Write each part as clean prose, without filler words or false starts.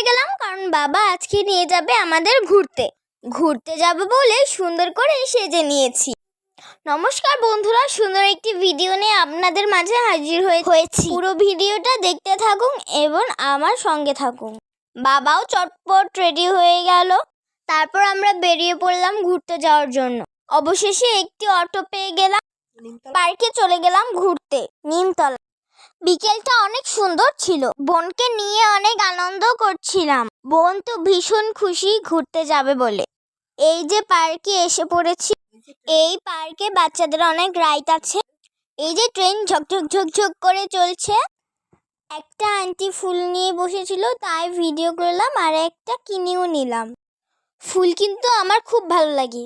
গেলাম, কারণ বাবা আজকে নিয়ে যাবে আমাদের ঘুরতে। ঘুরতে যাবে বলে সুন্দর করে সেজে নিয়েছি। নমস্কার বন্ধুরা, সুন্দর একটি ভিডিও নিয়ে আপনাদের মাঝে হাজির হয়েছি। পুরো ভিডিওটা দেখতে থাকুন এবং আমার সঙ্গে থাকুন। বাবাও চটপট রেডি হয়ে গেল। তারপর আমরা বেরিয়ে পড়লাম ঘুরতে যাওয়ার জন্য। অবশেষে একটি অটো পেয়ে গেলাম। পার্কে চলে গেলাম ঘুরতে, নিমতলা। বিকেলটা অনেক সুন্দর ছিল। বোনকে নিয়ে অনেক আনন্দ করছিলাম। বোন তো ভীষণ খুশি ঘুরতে যাবে বলে। এই যে পার্কে এসে পড়েছি। এই পার্কে বাচ্চাদের অনেক রাইড আছে। এই যে ট্রেন ঝকঝক ঝকঝক করে চলছে। একটা আন্টি ফুল নিয়ে বসেছিল, তাই ভিডিও করলাম আর একটা কিনেও নিলাম। ফুল কিন্তু আমার খুব ভালো লাগে।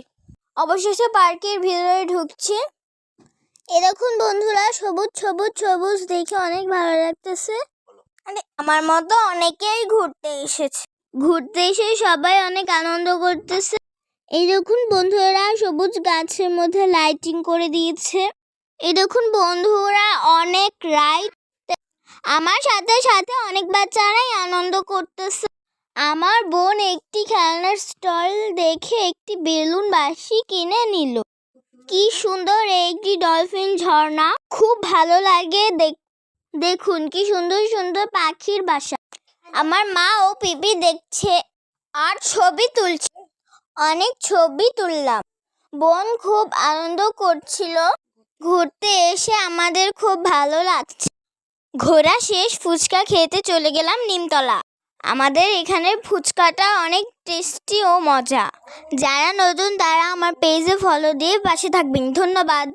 অবশেষে পার্কের ভিতরে ঢুকছে। এ দেখুন বন্ধুরা, সবুজ সবুজ সবুজ দেখে অনেক ভালো লাগতেছে। আমার মতো অনেকেই ঘুরতে এসেছে। ঘুরতে এসে সবাই অনেক আনন্দ করতেছে। এই দেখুন বন্ধুরা, সবুজ গাছের মধ্যে লাইটিং করে দিয়েছে। এই দেখুন বন্ধুরা, অনেক রাইড। আমার সাথে সাথে অনেক বাচ্চারাই আনন্দ করতেছে। আমার বোন একটি খেলনার স্টল দেখে একটি বেলুন বাঁশি কিনে নিল। কি সুন্দর একটি ডলফিন ঝর্ণা, খুব ভালো লাগে। দেখুন কি সুন্দর সুন্দর পাখির বাসা। আমার মা ও পিপি দেখছে আর ছবি তুলছে। অনেক ছবি তুললাম। বোন খুব আনন্দ করছিল। ঘুরতে এসে আমাদের খুব ভালো লাগছে। ঘোরা শেষ, ফুচকা খেতে চলে গেলাম নিমতলা। আমাদের এখানের ফুচকাটা অনেক টেস্টি ও মজা। যারা নতুন তারা আমার পেজে ফলো দিয়ে পাশে থাকবেন। ধন্যবাদ।